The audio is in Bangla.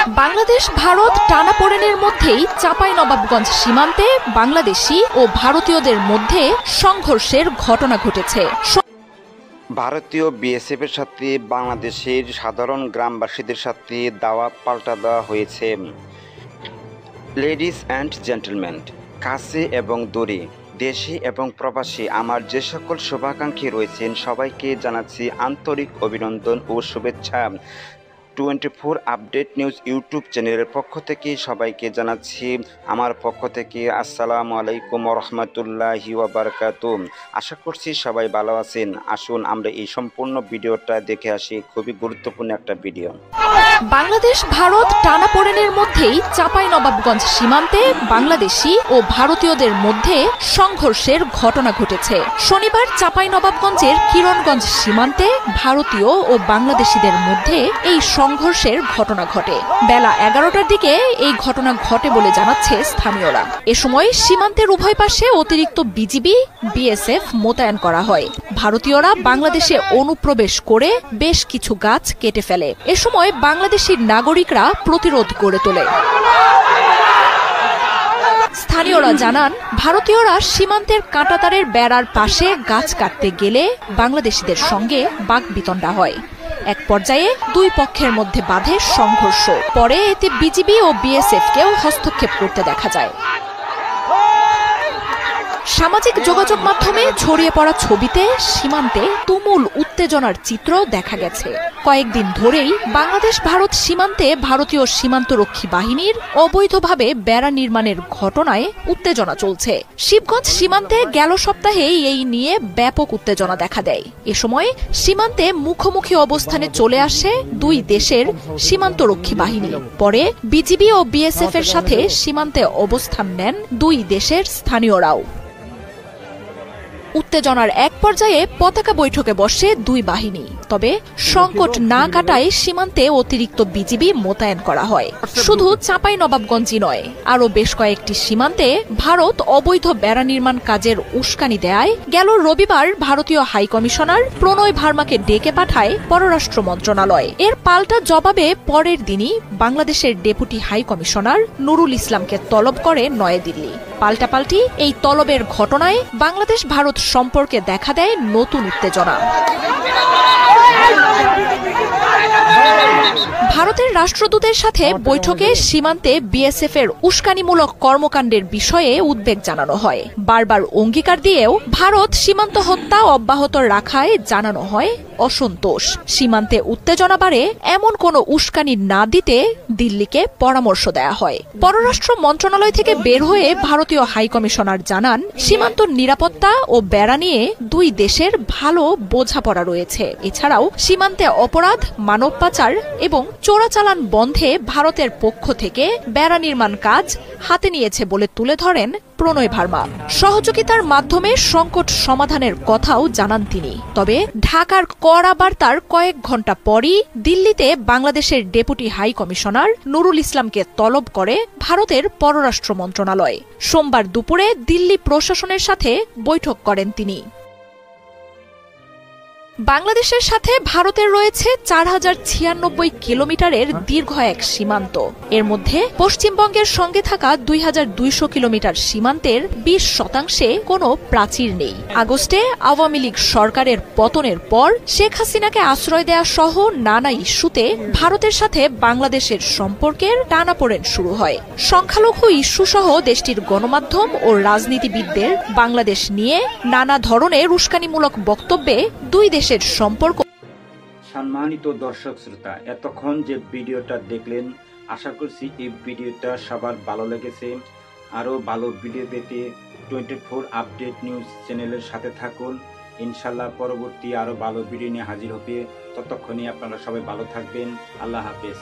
বাংলাদেশ ভারত টানাপোড়েনের মধ্যেই চাঁপাইনবাবগঞ্জ সীমান্তে বাংলাদেশি ও ভারতীয়দের মধ্যে সংঘর্ষের ঘটনা ঘটেছে। ভারতীয় বিএসএফের সাথে বাংলাদেশের সাধারণ গ্রামবাসীদের সাথে দাওয়াত পাল্টা দেওয়া হয়েছে। লেডিস অ্যান্ড জেন্টলম্যান, কাছে এবং দূরে, দেশি এবং প্রবাসী আমার যে সকল শুভাকাঙ্ক্ষী রয়েছেন সবাইকে জানাচ্ছি আন্তরিক অভিনন্দন ও শুভেচ্ছা। 24 আপডেট নিউজ ইউটিউব চ্যানেলের পক্ষ থেকে সবাইকে জানাচ্ছি আমার পক্ষ থেকে আসসালামু আলাইকুম রহমতুল্লাহি ওয়া বারাকাতুহু। আশা করছি সবাই ভালো আছেন। আসুন আমরা এই সম্পূর্ণ ভিডিওটা দেখে আসি, খুবই গুরুত্বপূর্ণ একটা ভিডিও। বাংলাদেশ ভারত টানাপোড়েনের মধ্যেই চাঁপাইনবাবগঞ্জ সীমান্তে বাংলাদেশি ও ভারতীয়দের মধ্যে সংঘর্ষের ঘটনা ঘটেছে। শনিবার চাঁপাইনবাবগঞ্জের কিরণগঞ্জ সীমান্তে ভারতীয় ও বাংলাদেশিদের মধ্যে এই সংঘর্ষের ঘটনা ঘটে। বেলা 11টার দিকে এই ঘটনা ঘটে বলে জানাচ্ছে স্থানীয়রা। এ সময় সীমান্তের উভয় পাশে অতিরিক্ত বিজিবি, বিএসএফ মোতায়েন করা হয়। ভারতীয়রা বাংলাদেশে অনুপ্রবেশ করে বেশ কিছু গাছ কেটে ফেলে। এ সময় বাংলাদেশি নাগরিকরা প্রতিরোধ গড়ে তোলে। স্থানীয়রা জানান, ভারতীয়রা সীমান্তের কাঁটাতারের বেড়ার পাশে গাছ কাটতে গেলে বাংলাদেশিদের সঙ্গে বাকবিতণ্ডা হয়। এক পর্যায়ে দুই পক্ষের মধ্যে বাধে সংঘর্ষ। পরে এতে বিজিবি ও বিএসএফকেও হস্তক্ষেপ করতে দেখা যায়। সামাজিক যোগাযোগ মাধ্যমে ছড়িয়ে পড়া ছবিতে সীমান্তে তুমুল উত্তেজনার চিত্র দেখা গেছে। কয়েকদিন ধরেই বাংলাদেশ ভারত সীমান্তে ভারতীয় সীমান্তরক্ষী বাহিনীর অবৈধভাবে বেড়া নির্মাণের ঘটনায় উত্তেজনা চলছে। শিবগঞ্জ সীমান্তে গেল সপ্তাহে এই নিয়ে ব্যাপক উত্তেজনা দেখা দেয়। এ সময় সীমান্তে মুখোমুখি অবস্থানে চলে আসে দুই দেশের সীমান্তরক্ষী বাহিনী। পরে বিজিবি ও বিএসএফ এর সাথে সীমান্তে অবস্থান নেন দুই দেশের স্থানীয়রাও। উত্তেজনার এক পর্যায়ে পতাকা বৈঠকে বসে দুই বাহিনী। তবে সংকট না কাটায় সীমান্তে অতিরিক্ত বিজিবি মোতায়েন করা হয়। শুধু চাঁপাইনবাবগঞ্জই নয়, আরও বেশ কয়েকটি সীমান্তে ভারত অবৈধ বেড়া নির্মাণ কাজের উস্কানি দেয় গেল রবিবার ভারতীয় হাইকমিশনার প্রণয় ভার্মাকে ডেকে পাঠায় পররাষ্ট্র মন্ত্রণালয়। এর পাল্টা জবাবে পরের দিনই বাংলাদেশের ডেপুটি হাইকমিশনার নুরুল ইসলামকে তলব করে নয়াদিল্লি। পাল্টাপাল্টি এই তলবের ঘটনায় বাংলাদেশ ভারত সম্পর্কে দেখা দেয় নতুন উত্তেজনা। ভারতের রাষ্ট্রদূতের সাথে বৈঠকে সীমান্তে বিএসএফ এর উস্কানিমূলক কর্মকাণ্ডের বিষয়ে উদ্বেগ জানানো হয়। বারবার অঙ্গীকার দিয়েও ভারত সীমান্ত হত্যা অব্যাহত রাখায় জানানো হয় অসন্তোষ। সীমান্তে উত্তেজনা বাড়ে এমন কোনো উস্কানি না দিতে দিল্লিকে পরামর্শ দেয়া হয়। পররাষ্ট্র মন্ত্রণালয় থেকে বের হয়ে ভারতীয় হাইকমিশনার জানান, সীমান্ত নিরাপত্তা ও বেড়া নিয়ে দুই দেশের ভালো বোঝাপড়া রয়েছে। এছাড়াও সীমান্তে অপরাধ, মানব পাচার এবং চোরাচালান বন্ধে ভারতের পক্ষ থেকে বেড়া নির্মাণ কাজ হাতে নিয়েছে বলে তুলে ধরেন প্রণয় ভার্মা। সহযোগিতার মাধ্যমে সংকট সমাধানের কথাও জানান তিনি। তবে ঢাকার কড়া বার্তার কয়েক ঘণ্টা পরই দিল্লিতে বাংলাদেশের ডেপুটি হাই কমিশনার নুরুল ইসলামকে তলব করে ভারতের পররাষ্ট্র মন্ত্রণালয়। সোমবার দুপুরে দিল্লি প্রশাসনের সাথে বৈঠক করেন তিনি। বাংলাদেশের সাথে ভারতের রয়েছে 4096 কিলোমিটারের দীর্ঘ এক সীমান্ত। এর মধ্যে পশ্চিমবঙ্গের সঙ্গে থাকা 2200 কিলোমিটার সীমান্তের 20% কোনো প্রাচীর নেই। আগস্টে আওয়ামী লীগ সরকারের পতনের পর শেখ হাসিনাকে আশ্রয় দেয়া সহ নানা ইস্যুতে ভারতের সাথে বাংলাদেশের সম্পর্কের টানাপোড়েন শুরু হয়। সংখ্যালঘু ইস্যু সহ দেশটির গণমাধ্যম ও রাজনীতিবিদদের বাংলাদেশ নিয়ে নানা ধরনের উস্কানিমূলক বক্তব্যে দুই দেশের সম্পর্ক। সম্মানিত দর্শক শ্রোতা, এতক্ষণ যে ভিডিওটা দেখলেন, আশা করছি এই ভিডিওটা সবার ভালো লেগেছে। আরও ভালো ভিডিও পেতে 24 আপডেট নিউজ চ্যানেলের সাথে থাকুন। ইনশাল্লাহ পরবর্তী আরও ভালো ভিডিও নিয়ে হাজির হবে। ততক্ষণে আপনারা সবাই ভালো থাকবেন। আল্লাহ হাফেজ।